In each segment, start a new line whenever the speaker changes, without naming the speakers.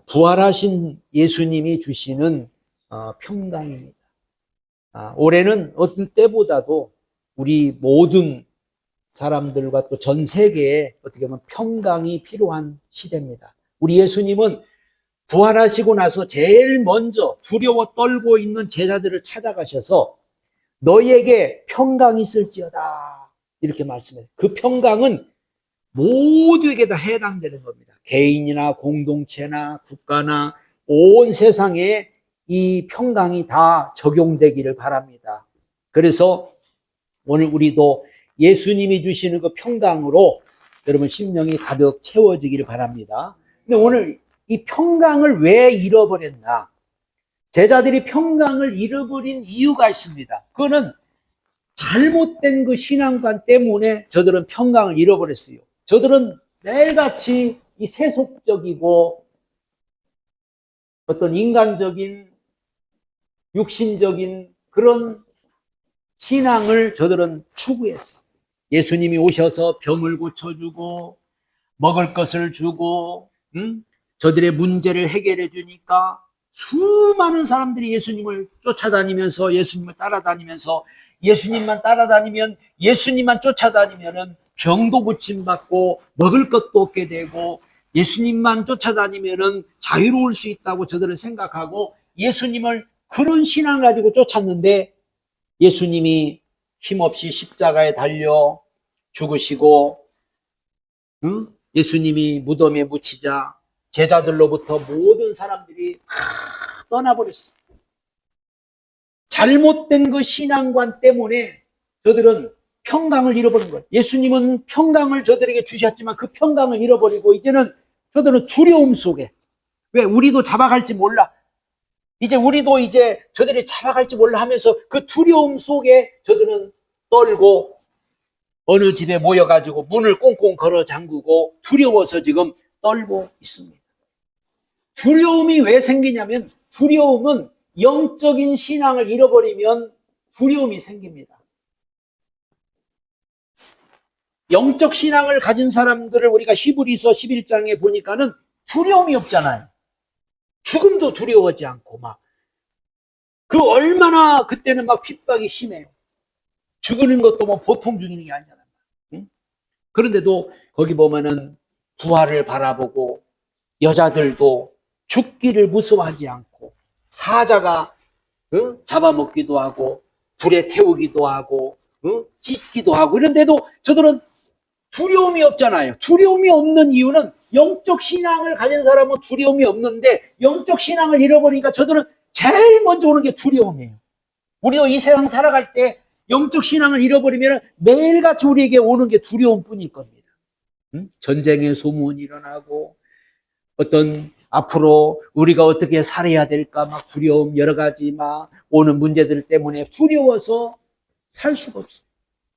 부활하신 예수님이 주시는 평강입니다. 올해는 어떤 때보다도 우리 모든 사람들과 또 전 세계에 어떻게 보면 평강이 필요한 시대입니다. 우리 예수님은 부활하시고 나서 제일 먼저 두려워 떨고 있는 제자들을 찾아가셔서 너희에게 평강이 있을지어다 이렇게 말씀해요. 그 평강은 모두에게 다 해당되는 겁니다. 개인이나 공동체나 국가나 온 세상에 이 평강이 다 적용되기를 바랍니다. 그래서 오늘 우리도 예수님이 주시는 그 평강으로 여러분 심령이 가득 채워지기를 바랍니다. 근데 오늘 이 평강을 왜 잃어버렸나? 제자들이 평강을 잃어버린 이유가 있습니다. 그거는 잘못된 그 신앙관 때문에 저들은 평강을 잃어버렸어요. 저들은 매일같이 이 세속적이고 어떤 인간적인 육신적인 그런 신앙을 저들은 추구했어요. 예수님이 오셔서 병을 고쳐주고 먹을 것을 주고 저들의 문제를 해결해 주니까 수많은 사람들이 예수님을 쫓아다니면서 예수님을 따라다니면서 예수님만 따라다니면 예수님만 쫓아다니면은 병도 고침받고 먹을 것도 얻게 되고 예수님만 쫓아다니면은 자유로울 수 있다고 저들은 생각하고 예수님을 그런 신앙을 가지고 쫓았는데 예수님이 힘없이 십자가에 달려 죽으시고 예수님이 무덤에 묻히자 제자들로부터 모든 사람들이 다 떠나버렸어요. 잘못된 그 신앙관 때문에 저들은 평강을 잃어버린 거예요. 예수님은 평강을 저들에게 주셨지만 그 평강을 잃어버리고 이제는 저들은 두려움 속에 왜 우리도 잡아갈지 몰라. 이제 우리도 이제 저들이 잡아갈지 몰라 하면서 그 두려움 속에 저들은 떨고 어느 집에 모여가지고 문을 꽁꽁 걸어 잠그고 두려워서 지금 떨고 있습니다. 두려움이 왜 생기냐면 두려움은 영적인 신앙을 잃어버리면 두려움이 생깁니다. 영적 신앙을 가진 사람들을 우리가 히브리서 11장에 보니까는 두려움이 없잖아요. 죽음도 두려워하지 않고 그 얼마나 그때는 핍박이 심해요. 죽는 것도 보통 죽이는 게 아니잖아요. 그런데도 거기 보면은 부활을 바라보고 여자들도 죽기를 무서워하지 않고 사자가 잡아먹기도 하고 불에 태우기도 하고 찢기도 하고 이런데도 저들은 두려움이 없잖아요. 두려움이 없는 이유는 영적 신앙을 가진 사람은 두려움이 없는데 영적 신앙을 잃어버리니까 저들은 제일 먼저 오는 게 두려움이에요. 우리도 이 세상 살아갈 때 영적 신앙을 잃어버리면 매일같이 우리에게 오는 게 두려움뿐일 겁니다. 전쟁의 소문이 일어나고 어떤 앞으로 우리가 어떻게 살아야 될까 두려움 여러 가지 오는 문제들 때문에 두려워서 살 수가 없어요.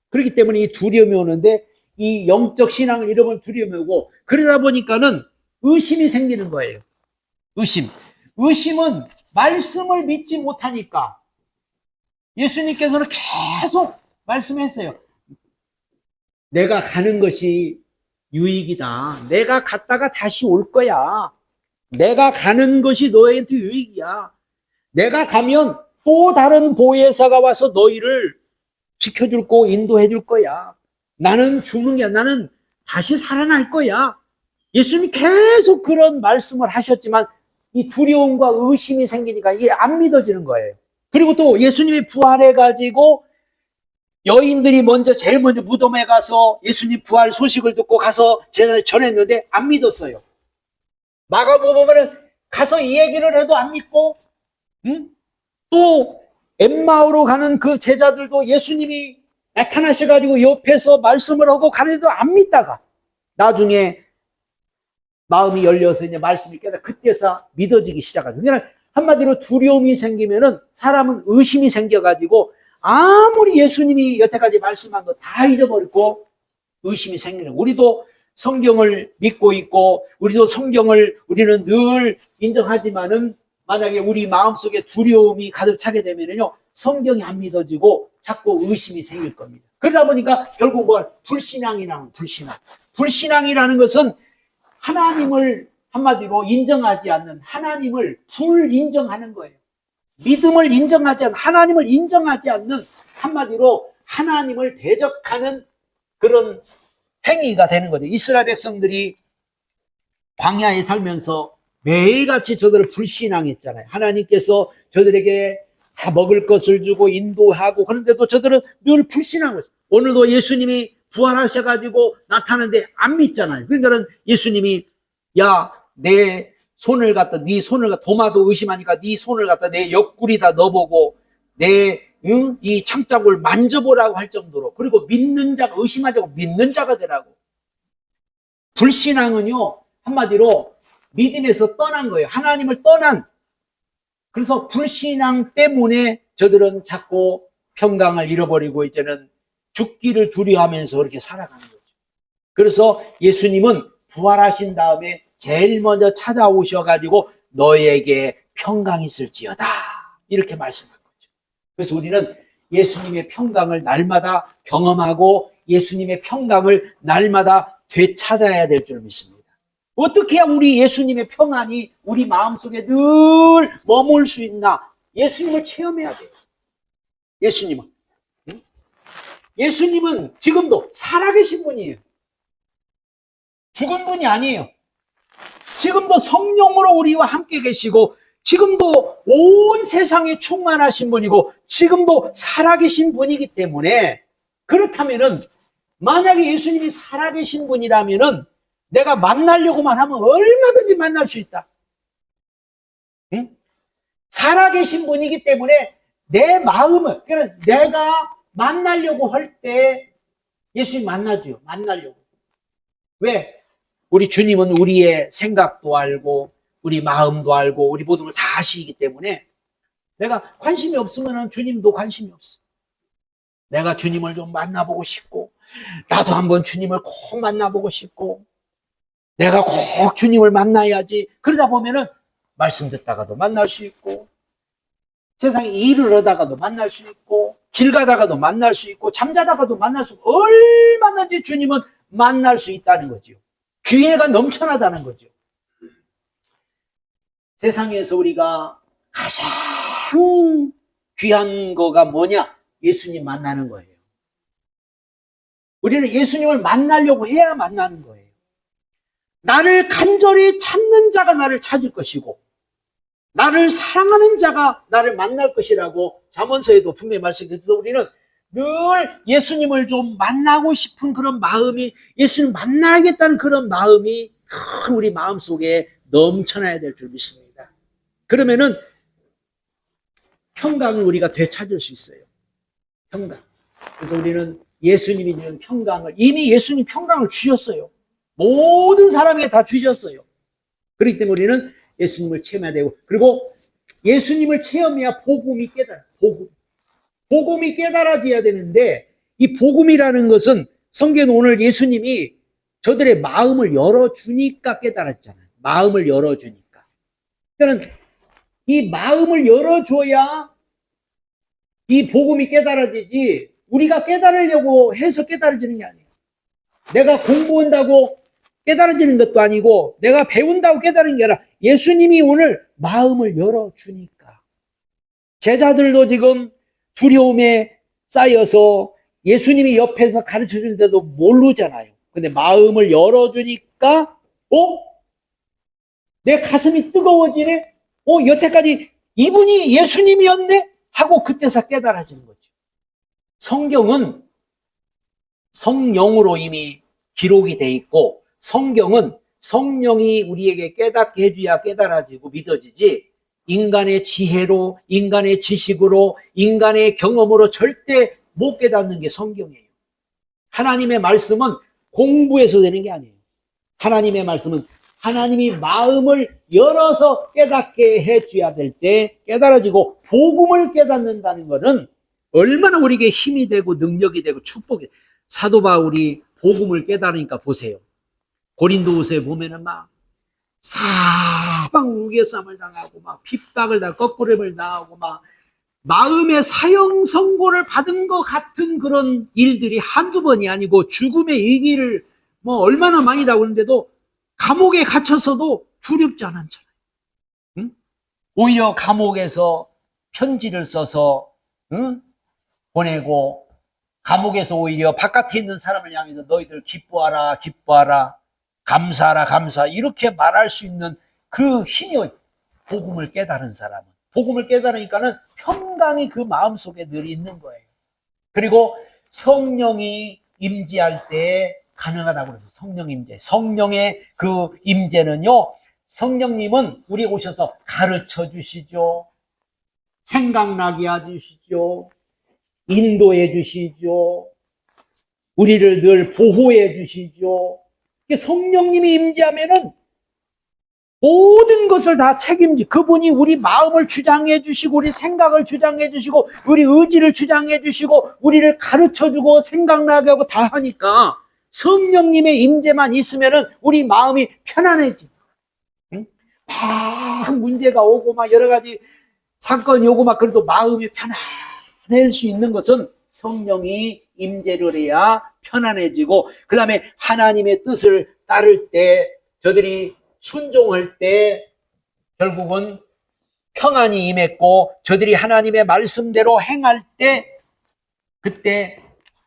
그렇기 때문에 이 두려움이 오는데 이 영적 신앙을 잃어버린 두려움이 오고 그러다 보니까는 의심이 생기는 거예요. 의심은 말씀을 믿지 못하니까 예수님께서는 계속 말씀했어요. 내가 가는 것이 유익이다. 내가 갔다가 다시 올 거야. 내가 가는 것이 너희한테 유익이야. 내가 가면 또 다른 보혜사가 와서 너희를 지켜줄 거 인도해 줄 거야. 나는 죽는 게 아니라 나는 다시 살아날 거야. 예수님이 계속 그런 말씀을 하셨지만 이 두려움과 의심이 생기니까 이게 안 믿어지는 거예요. 그리고 또 예수님이 부활해가지고 여인들이 제일 먼저 무덤에 가서 예수님 부활 소식을 듣고 가서 전했는데 안 믿었어요. 마가복음 보면은 가서 이 얘기를 해도 안 믿고, 또 엠마오로 가는 그 제자들도 예수님이 나타나셔가지고 옆에서 말씀을 하고 가는데도 안 믿다가 나중에 마음이 열려서 이제 말씀을 깨닫고 그때서 믿어지기 시작하죠. 그러니까 한마디로 두려움이 생기면은 사람은 의심이 생겨가지고 아무리 예수님이 여태까지 말씀한 거 다 잊어버리고 의심이 생기는. 우리도 성경을 믿고 있고 우리도 성경을 우리는 늘 인정하지만은 만약에 우리 마음속에 두려움이 가득 차게 되면은요 성경이 안 믿어지고 자꾸 의심이 생길 겁니다. 그러다 보니까 결국 불신앙이라는 불신앙이라는 것은 하나님을 한마디로 인정하지 않는 하나님을 불인정하는 거예요. 믿음을 인정하지 않는, 하나님을 인정하지 않는, 한마디로 하나님을 대적하는 그런 행위가 되는 거죠. 이스라엘 백성들이 광야에 살면서 매일같이 저들을 불신앙했잖아요. 하나님께서 저들에게 다 먹을 것을 주고 인도하고, 그런데도 저들은 늘 불신앙을 했어요. 오늘도 예수님이 부활하셔가지고 나타나는데 안 믿잖아요. 그러니까 예수님이 야, 내 손을 갖다, 네 손을 갖다, 도마도 의심하니까 네 손을 갖다 내 옆구리다 넣어보고 이 창자국을 만져보라고 할 정도로, 그리고 믿는 자가, 의심하지 않고 믿는 자가 되라고. 불신앙은요, 한마디로 믿음에서 떠난 거예요. 하나님을 떠난. 그래서 불신앙 때문에 저들은 자꾸 평강을 잃어버리고 이제는 죽기를 두려워하면서 그렇게 살아가는 거죠. 그래서 예수님은 부활하신 다음에 제일 먼저 찾아오셔가지고 너에게 평강이 있을지어다, 이렇게 말씀한 거죠. 그래서 우리는 예수님의 평강을 날마다 경험하고 예수님의 평강을 날마다 되찾아야 될 줄 믿습니다. 어떻게 해야 우리 예수님의 평안이 우리 마음속에 늘 머물 수 있나? 예수님을 체험해야 돼요. 예수님은 지금도 살아계신 분이에요. 죽은 분이 아니에요. 지금도 성령으로 우리와 함께 계시고, 지금도 온 세상에 충만하신 분이고, 지금도 살아계신 분이기 때문에, 그렇다면은 만약에 예수님이 살아계신 분이라면은 내가 만나려고만 하면 얼마든지 만날 수 있다. 응? 살아계신 분이기 때문에 내 마음을, 그러니까 내가 만나려고 할 때 예수님 만나죠. 만나려고. 왜? 우리 주님은 우리의 생각도 알고 우리 마음도 알고 우리 모든 걸 다 아시기 때문에 내가 관심이 없으면 주님도 관심이 없어. 내가 주님을 좀 만나보고 싶고, 나도 한번 주님을 꼭 만나보고 싶고, 내가 꼭 주님을 만나야지. 그러다 보면은 말씀 듣다가도 만날 수 있고, 세상에 일을 하다가도 만날 수 있고, 길 가다가도 만날 수 있고, 잠자다가도 만날 수 있고, 얼마든지 주님은 만날 수 있다는 거죠. 기회가 넘쳐나다는 거죠. 세상에서 우리가 가장 귀한 거가 뭐냐? 예수님 만나는 거예요. 우리는 예수님을 만나려고 해야 만나는 거예요. 나를 간절히 찾는 자가 나를 찾을 것이고, 나를 사랑하는 자가 나를 만날 것이라고 잠언서에도 분명히 말씀드려서 우리는 늘 예수님을 좀 만나고 싶은 그런 마음이, 예수님 만나야겠다는 그런 마음이 우리 마음속에 넘쳐나야 될 줄 믿습니다. 그러면은 평강을 우리가 되찾을 수 있어요. 평강. 그래서 우리는 예수님이 주는 평강을, 이미 예수님 평강을 주셨어요. 모든 사람에게 다 주셨어요. 그렇기 때문에 우리는 예수님을 체험해야 되고, 그리고 예수님을 체험해야 복음이 깨달아. 복음이 깨달아져야 되는데, 이 복음이라는 것은 성경에 오늘 예수님이 저들의 마음을 열어주니까 깨달았잖아요. 마음을 열어주니까. 그러니까 이 마음을 열어줘야 이 복음이 깨달아지지, 우리가 깨달으려고 해서 깨달아지는 게 아니에요. 내가 공부한다고 깨달아지는 것도 아니고, 내가 배운다고 깨달은 게 아니라 예수님이 오늘 마음을 열어주니까. 제자들도 지금 두려움에 쌓여서 예수님이 옆에서 가르쳐 주는데도 모르잖아요. 근데 마음을 열어주니까, 내 가슴이 뜨거워지네? 여태까지 이분이 예수님이었네? 하고 그때서 깨달아지는 거죠. 성경은 성령으로 이미 기록이 돼 있고, 성경은 성령이 우리에게 깨닫게 해줘야 깨달아지고 믿어지지, 인간의 지혜로, 인간의 지식으로, 인간의 경험으로 절대 못 깨닫는 게 성경이에요. 하나님의 말씀은 공부해서 되는 게 아니에요. 하나님의 말씀은 하나님이 마음을 열어서 깨닫게 해줘야 될 때 깨달아지고, 복음을 깨닫는다는 것은 얼마나 우리에게 힘이 되고 능력이 되고 축복이. 사도 바울이 복음을 깨달으니까 보세요. 고린도후서에 보면은 막 사방 우겨쌈을 당하고 막 핍박을 당하고 거꾸름을 당하고 막 마음의 사형 선고를 받은 것 같은 그런 일들이 한두 번이 아니고, 죽음의 위기를 뭐 얼마나 많이 당하는데도 감옥에 갇혀서도 두렵지 않았잖아요. 응? 오히려 감옥에서 편지를 써서 보내고, 감옥에서 오히려 바깥에 있는 사람을 향해서 너희들 기뻐하라, 기뻐하라, 감사하라, 감사, 이렇게 말할 수 있는 그 힘이, 복음을 깨달은 사람은, 복음을 깨달으니까는 평강이 그 마음속에 늘 있는 거예요. 그리고 성령이 임재할 때 가능하다고 그래서 성령 임재, 성령의 그 임재는요, 성령님은 우리 오셔서 가르쳐 주시죠, 생각나게 해주시죠, 인도해 주시죠, 우리를 늘 보호해 주시죠. 성령님이 임재하면은 모든 것을 다 그분이 우리 마음을 주장해 주시고, 우리 생각을 주장해 주시고, 우리 의지를 주장해 주시고, 우리를 가르쳐 주고, 생각나게 하고 다 하니까 성령님의 임재만 있으면은 우리 마음이 편안해지. 응? 막 문제가 오고 막 여러 가지 사건이 오고 막 그래도 마음이 편안해질 수 있는 것은 성령이 임재를 해야 편안해지고, 그 다음에 하나님의 뜻을 따를 때, 저들이 순종할 때 결국은 평안이 임했고, 저들이 하나님의 말씀대로 행할 때, 그때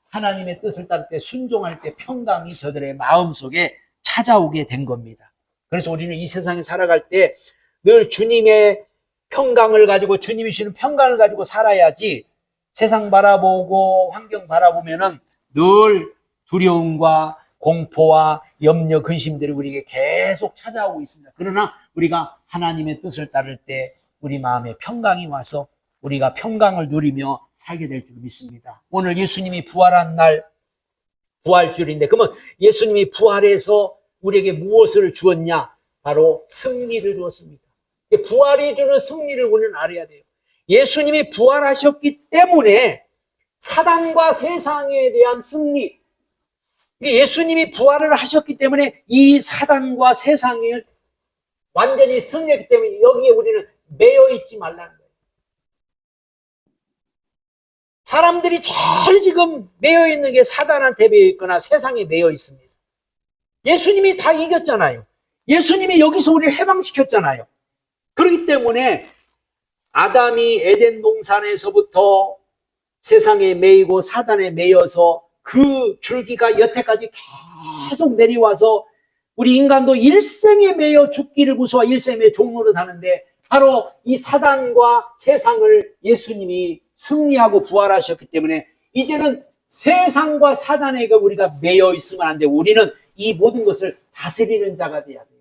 하나님의 뜻을 따를 때, 순종할 때 평강이 저들의 마음속에 찾아오게 된 겁니다. 그래서 우리는 이 세상에 살아갈 때 늘 주님의 평강을 가지고, 주님이 주시는 평강을 가지고 살아야지, 세상 바라보고 환경 바라보면은 늘 두려움과 공포와 염려, 근심들이 우리에게 계속 찾아오고 있습니다. 그러나 우리가 하나님의 뜻을 따를 때 우리 마음에 평강이 와서 우리가 평강을 누리며 살게 될 줄 믿습니다. 오늘 예수님이 부활한 날, 부활주일인데, 그러면 예수님이 부활해서 우리에게 무엇을 주었냐? 바로 승리를 주었습니다. 부활이 주는 승리를 우리는 알아야 돼요. 예수님이 부활하셨기 때문에 사단과 세상에 대한 승리, 예수님이 부활을 하셨기 때문에 이 사단과 세상을 완전히 승리했기 때문에 여기에 우리는 매여 있지 말라는 거예요. 사람들이 제일 지금 매여 있는 게 사단한테 매여 있거나 세상에 매여 있습니다. 예수님이 다 이겼잖아요. 예수님이 여기서 우리를 해방시켰잖아요. 그렇기 때문에 아담이 에덴 동산에서부터 세상에 매이고 사단에 매여서 그 줄기가 여태까지 계속 내려와서 우리 인간도 일생에 매여 죽기를 무서워 일생에 매여 종로를 하는데, 바로 이 사단과 세상을 예수님이 승리하고 부활하셨기 때문에 이제는 세상과 사단에게 우리가 매여 있으면 안 되고, 우리는 이 모든 것을 다스리는 자가 돼야 돼요.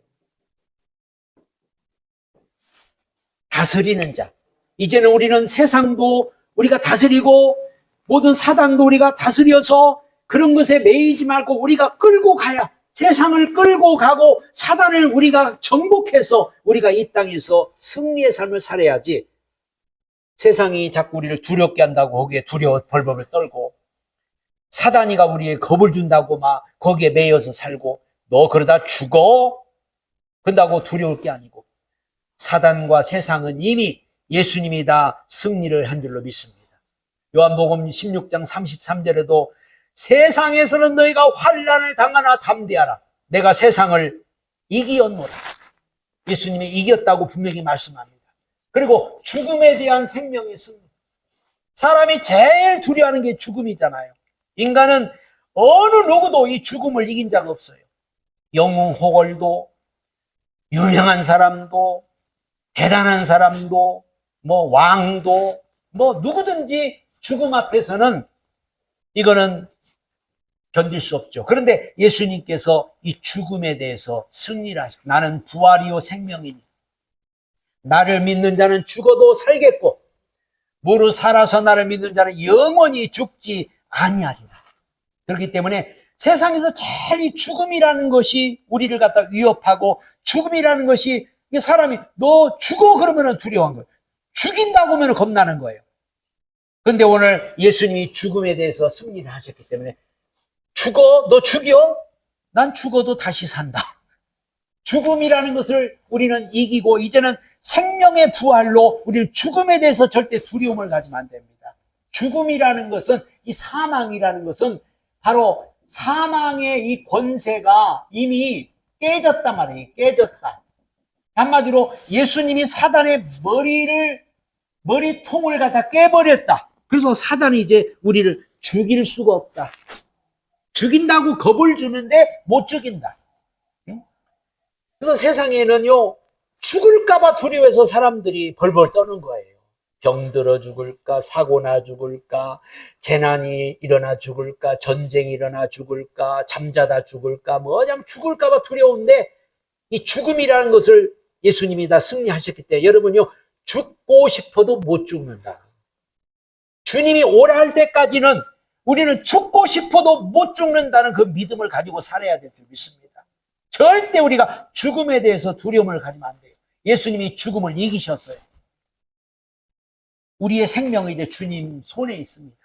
다스리는 자. 이제는 우리는 세상도 우리가 다스리고 모든 사단도 우리가 다스려서 그런 것에 매이지 말고 우리가 끌고 가야, 세상을 끌고 가고 사단을 우리가 정복해서 우리가 이 땅에서 승리의 삶을 살아야지, 세상이 자꾸 우리를 두렵게 한다고 거기에 두려워 벌벌을 떨고, 사단이가 우리에게 겁을 준다고 막 거기에 매여서 살고, 너 그러다 죽어? 그런다고 두려울 게 아니고, 사단과 세상은 이미 예수님이 다 승리를 한 줄로 믿습니다. 요한복음 16장 33절에도 세상에서는 너희가 환난을 당하나 담대하라, 내가 세상을 이기었노라. 예수님이 이겼다고 분명히 말씀합니다. 그리고 죽음에 대한 생명의 승리. 사람이 제일 두려워하는 게 죽음이잖아요. 인간은 어느 누구도 이 죽음을 이긴 자가 없어요. 영웅 호걸도, 유명한 사람도, 대단한 사람도, 왕도, 누구든지 죽음 앞에서는 이거는 견딜 수 없죠. 그런데 예수님께서 이 죽음에 대해서 승리를 하시고, 나는 부활이요 생명이니 나를 믿는 자는 죽어도 살겠고 무릇 살아서 나를 믿는 자는 영원히 죽지 아니하리라. 그렇기 때문에 세상에서 제일 이 죽음이라는 것이 우리를 갖다 위협하고, 죽음이라는 것이 사람이 너 죽어 그러면 두려워한 거예요. 죽인다고 하면 겁나는 거예요. 그런데 오늘 예수님이 죽음에 대해서 승리를 하셨기 때문에, 죽어? 너 죽여? 난 죽어도 다시 산다. 죽음이라는 것을 우리는 이기고, 이제는 생명의 부활로 우리는 죽음에 대해서 절대 두려움을 가지면 안 됩니다. 죽음이라는 것은, 이 사망이라는 것은 바로 사망의 이 권세가 이미 깨졌단 말이에요. 깨졌다. 한마디로 예수님이 사단의 머리통을 갖다 깨버렸다. 그래서 사단이 이제 우리를 죽일 수가 없다. 죽인다고 겁을 주는데 못 죽인다. 그래서 세상에는요, 죽을까봐 두려워해서 사람들이 벌벌 떠는 거예요. 병들어 죽을까, 사고나 죽을까, 재난이 일어나 죽을까, 전쟁이 일어나 죽을까, 잠자다 죽을까, 그냥 죽을까봐 두려운데, 이 죽음이라는 것을 예수님이 다 승리하셨기 때문에 여러분요, 죽고 싶어도 못 죽는다. 주님이 오라 할 때까지는 우리는 죽고 싶어도 못 죽는다는 그 믿음을 가지고 살아야 될 줄 믿습니다. 절대 우리가 죽음에 대해서 두려움을 가지면 안 돼요. 예수님이 죽음을 이기셨어요. 우리의 생명은 이제 주님 손에 있습니다.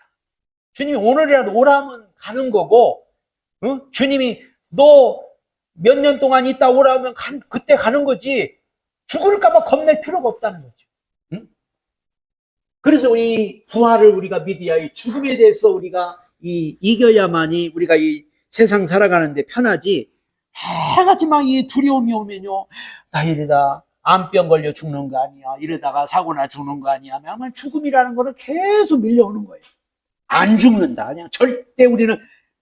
주님이 오늘이라도 오라면 가는 거고, 주님이 너 몇 년 동안 있다 오라면 그때 가는 거지, 죽을까봐 겁낼 필요가 없다는 거죠. 그래서 이 부활을 우리가 믿어야, 이 죽음에 대해서 우리가 이겨야만이 우리가 이 세상 살아가는데 편하지, 해같이 막 이 두려움이 오면요, 나 이러다 암병 걸려 죽는 거 아니야, 이러다가 사고나 죽는 거 아니야, 아마 죽음이라는 거는 계속 밀려오는 거예요. 안 죽는다. 그냥 절대 우리는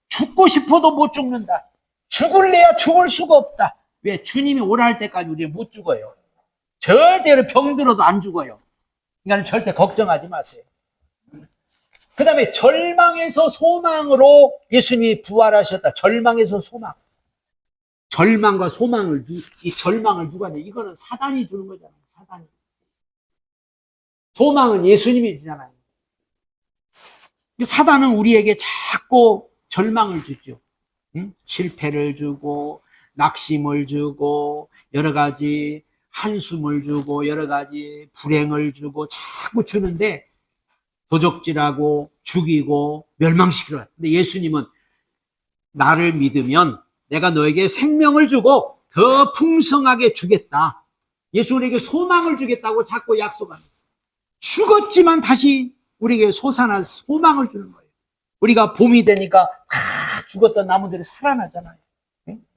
죽고 싶어도 못 죽는다. 죽을래야 죽을 수가 없다. 왜? 주님이 오라 할 때까지 우리는 못 죽어요. 절대로 병들어도 안 죽어요. 그러니까 절대 걱정하지 마세요. 그 다음에 절망에서 소망으로 예수님이 부활하셨다. 절망에서 소망. 절망과 소망을, 이 절망을 누가 내? 이거는 사단이 주는 거잖아요. 사단이. 소망은 예수님이 주잖아요. 사단은 우리에게 자꾸 절망을 주죠. 실패를 주고, 낙심을 주고, 여러 가지 한숨을 주고, 여러 가지 불행을 주고, 자꾸 주는데, 도적질하고, 죽이고, 멸망시키려. 근데 예수님은 나를 믿으면 내가 너에게 생명을 주고 더 풍성하게 주겠다. 예수 우리에게 소망을 주겠다고 자꾸 약속합니다. 죽었지만 다시 우리에게 솟아난 소망을 주는 거예요. 우리가 봄이 되니까 다 죽었던 나무들이 살아나잖아요.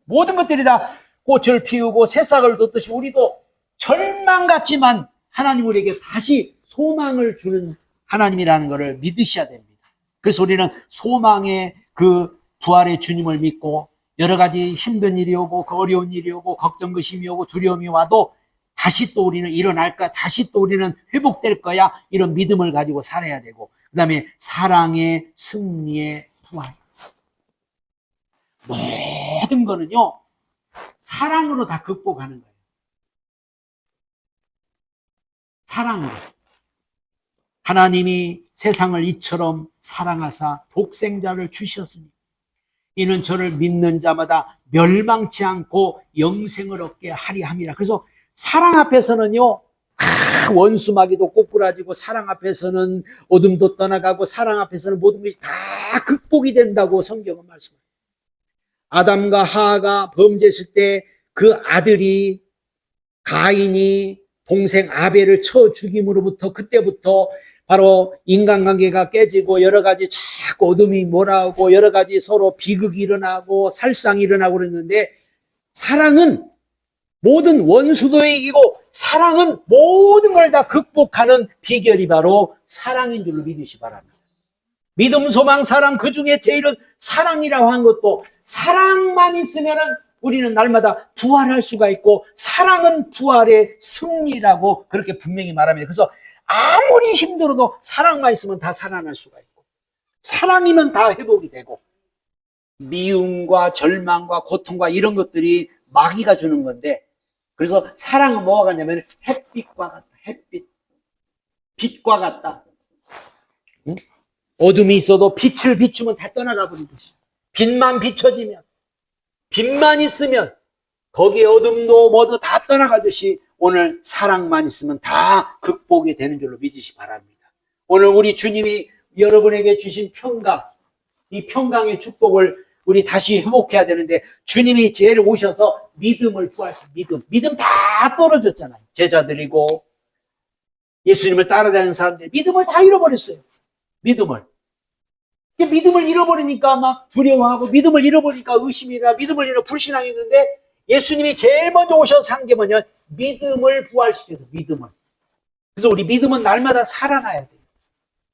모든 것들이 다 꽃을 피우고 새싹을 돋듯이 우리도 절망 같지만 하나님 우리에게 다시 소망을 주는 하나님이라는 것을 믿으셔야 됩니다. 그래서 우리는 소망의 그 부활의 주님을 믿고 여러 가지 힘든 일이 오고 어려운 일이 오고 걱정 의심이 오고 두려움이 와도 다시 또 우리는 일어날까, 다시 또 우리는 회복될 거야, 이런 믿음을 가지고 살아야 되고, 그 다음에 사랑의 승리의 부활. 모든 거는요 사랑으로 다 극복하는 거예요. 사랑으로. 하나님이 세상을 이처럼 사랑하사 독생자를 주셨으니 이는 저를 믿는 자마다 멸망치 않고 영생을 얻게 하리 함이라. 그래서 사랑 앞에서는요 원수마귀도 꼬꾸라지고, 사랑 앞에서는 어둠도 떠나가고, 사랑 앞에서는 모든 것이 다 극복이 된다고 성경은 말씀합니다. 아담과 하하가 범죄했을 때 그 아들이 가인이 동생 아벨을 쳐 죽임으로부터, 그때부터 바로 인간관계가 깨지고 여러 가지 자꾸 어둠이 몰아오고 여러 가지 서로 비극이 일어나고 살상이 일어나고 그랬는데, 사랑은 모든 원수도 이기고 사랑은 모든 걸 다 극복하는 비결이 바로 사랑인 줄로 믿으시 바랍니다. 믿음, 소망, 사랑, 그 중에 제일은 사랑이라고 한 것도, 사랑만 있으면은 우리는 날마다 부활할 수가 있고, 사랑은 부활의 승리라고 그렇게 분명히 말합니다. 그래서 아무리 힘들어도 사랑만 있으면 다 살아날 수가 있고, 사랑이면 다 회복이 되고, 미움과 절망과 고통과 이런 것들이 마귀가 주는 건데, 그래서 사랑은 뭐가 같냐면 햇빛과 같다. 햇빛. 빛과 같다. 응? 어둠이 있어도 빛을 비추면 다 떠나가 버린 것이. 빛만 비춰지면, 빛만 있으면 거기에 어둠도 뭐도 다 떠나가듯이 오늘 사랑만 있으면 다 극복이 되는 줄로 믿으시 바랍니다. 오늘 우리 주님이 여러분에게 주신 평강, 이 평강의 축복을 우리 다시 회복해야 되는데, 주님이 제일 오셔서 믿음을 부활시켜. 믿음 다 떨어졌잖아요. 제자들이고 예수님을 따라다니는 사람들이 믿음을 다 잃어버렸어요. 믿음을 잃어버리니까 막 두려워하고, 믿음을 잃어버리니까 의심이나 믿음을 잃어 불신앙이 있는데, 예수님이 제일 먼저 오셔서 한 게 뭐냐? 믿음을 부활시켜서 믿음을. 그래서 우리 믿음은 날마다 살아나야 돼요.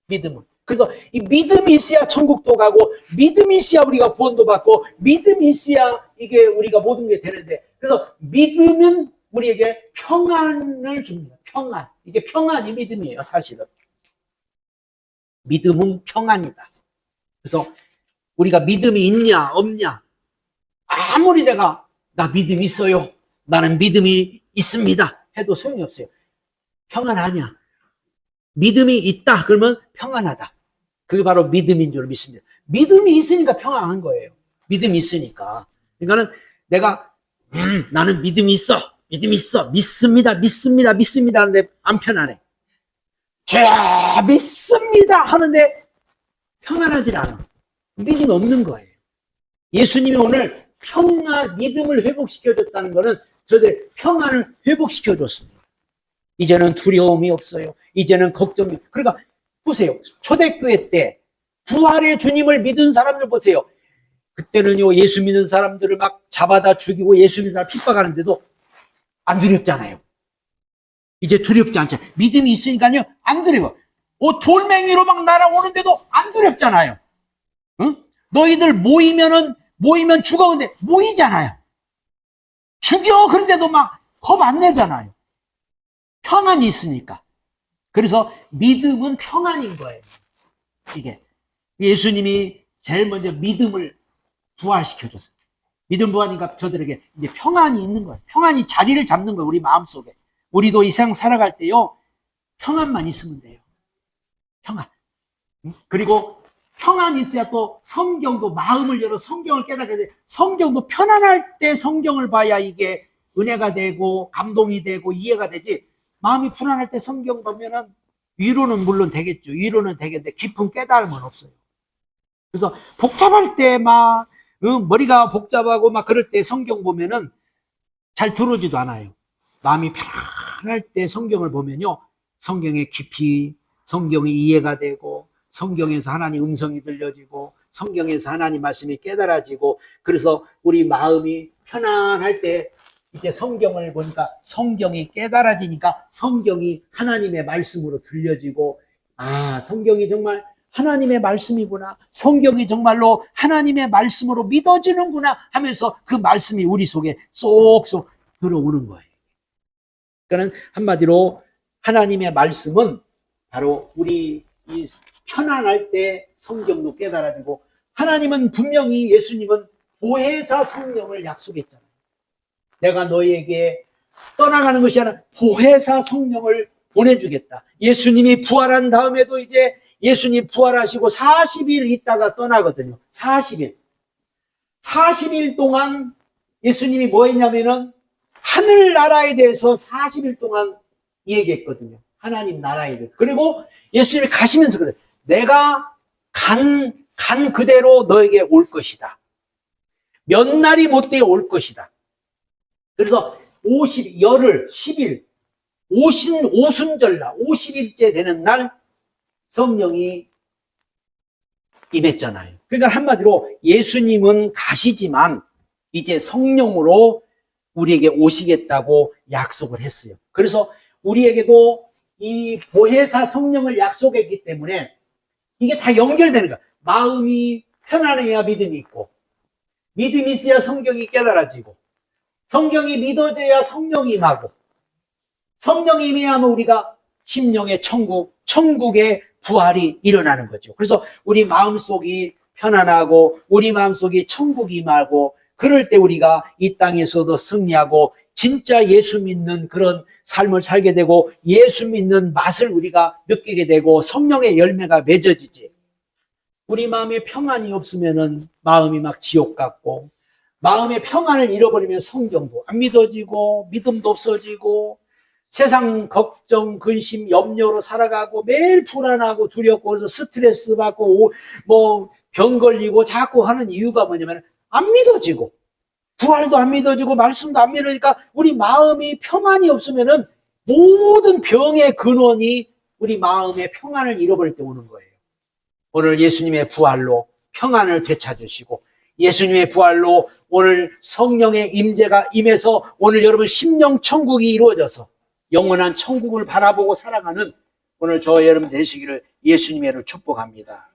믿음은. 그래서 이 믿음이 있어야 천국도 가고, 믿음이 있어야 우리가 구원도 받고, 믿음이 있어야 이게 우리가 모든 게 되는데, 그래서 믿음은 우리에게 평안을 줍니다. 평안. 이게 평안이 믿음이에요, 사실은. 믿음은 평안이다. 그래서 우리가 믿음이 있냐, 없냐. 아무리 나 믿음이 있어요. 나는 믿음이 있습니다. 해도 소용이 없어요. 평안하냐. 믿음이 있다. 그러면 평안하다. 그게 바로 믿음인 줄 믿습니다. 믿음이 있으니까 평안한 거예요. 믿음이 있으니까. 그러니까는 내가 나는 믿음이 있어. 믿음이 있어. 믿습니다. 믿습니다. 믿습니다. 하는데 안 편안해. 믿습니다. 하는데 평안하지 않아. 믿음이 없는 거예요. 예수님이 오늘 평안, 믿음을 회복시켜줬다는 것은 저들 평안을 회복시켜줬습니다. 이제는 두려움이 없어요. 이제는 걱정이. 그러니까 보세요. 초대교회 때 부활의 주님을 믿은 사람들 보세요. 그때는요, 예수 믿는 사람들을 막 잡아다 죽이고 예수 믿는 사람 핍박하는데도 안 두렵잖아요. 이제 두렵지 않잖아요. 믿음이 있으니까요, 안 두려워. 돌멩이로 막 날아오는데도 안 두렵잖아요. 응? 너희들 모이면 죽어. 근데 모이잖아요. 죽여. 그런데도 막 겁 안 내잖아요. 평안이 있으니까. 그래서 믿음은 평안인 거예요. 이게. 예수님이 제일 먼저 믿음을 부활시켜줬어요. 믿음 부활이니까 저들에게 이제 평안이 있는 거예요. 평안이 자리를 잡는 거예요. 우리 마음속에. 우리도 이 세상 살아갈 때요, 평안만 있으면 돼요. 평안. 그리고 평안이 있어야 또 성경도 마음을 열어 성경을 깨닫게 돼. 성경도 편안할 때 성경을 봐야 이게 은혜가 되고 감동이 되고 이해가 되지. 마음이 불안할 때 성경 보면은 위로는 물론 되겠죠. 위로는 되겠는데 깊은 깨달음은 없어요. 그래서 복잡할 때 막 머리가 복잡하고 막 그럴 때 성경 보면은 잘 들어오지도 않아요. 마음이 편안할 때 성경을 보면요, 성경의 깊이, 성경이 이해가 되고, 성경에서 하나님 음성이 들려지고, 성경에서 하나님 말씀이 깨달아지고, 그래서 우리 마음이 편안할 때 이제 성경을 보니까 성경이 깨달아지니까 성경이 하나님의 말씀으로 들려지고, 아, 성경이 정말 하나님의 말씀이구나. 성경이 정말로 하나님의 말씀으로 믿어지는구나 하면서 그 말씀이 우리 속에 쏙쏙 들어오는 거예요. 그러니까 한마디로 하나님의 말씀은 바로 우리 이 편안할 때 성경도 깨달아지고, 하나님은 분명히 예수님은 보혜사 성령을 약속했잖아요. 내가 너희에게 떠나가는 것이 아니라 보혜사 성령을 보내주겠다. 예수님이 부활한 다음에도 이제 예수님 부활하시고 40일 있다가 떠나거든요. 40일. 40일 동안 예수님이 뭐 했냐면은 하늘나라에 대해서 40일 동안 얘기했거든요. 하나님 나라에 대해서. 그리고 예수님이 가시면서 그래요. 내가 간 그대로 너에게 올 것이다. 몇 날이 못되어 올 것이다. 그래서 열흘, 10일, 오순절날, 50일째 되는 날 성령이 임했잖아요. 그러니까 한마디로 예수님은 가시지만 이제 성령으로 우리에게 오시겠다고 약속을 했어요. 그래서 우리에게도 이 보혜사 성령을 약속했기 때문에 이게 다 연결되는 거야. 마음이 편안해야 믿음이 있고, 믿음이 있어야 성경이 깨달아지고, 성경이 믿어져야 성령이 임하고, 성령이 임하면 우리가 심령의 천국의 부활이 일어나는 거죠. 그래서 우리 마음속이 편안하고 우리 마음속이 천국이 임하고, 그럴 때 우리가 이 땅에서도 승리하고 진짜 예수 믿는 그런 삶을 살게 되고 예수 믿는 맛을 우리가 느끼게 되고 성령의 열매가 맺어지지. 우리 마음에 평안이 없으면은 마음이 막 지옥 같고, 마음의 평안을 잃어버리면 성경도 안 믿어지고 믿음도 없어지고 세상 걱정, 근심, 염려로 살아가고 매일 불안하고 두렵고 그래서 스트레스 받고 뭐 병 걸리고 자꾸 하는 이유가 뭐냐면 안 믿어지고 부활도 안 믿어지고 말씀도 안 믿어지니까 우리 마음이 평안이 없으면은 모든 병의 근원이 우리 마음의 평안을 잃어버릴 때 오는 거예요. 오늘 예수님의 부활로 평안을 되찾으시고 예수님의 부활로 오늘 성령의 임재가 임해서 오늘 여러분 심령 천국이 이루어져서 영원한 천국을 바라보고 살아가는 오늘 저와 여러분 되시기를 예수님의 이름으로 축복합니다.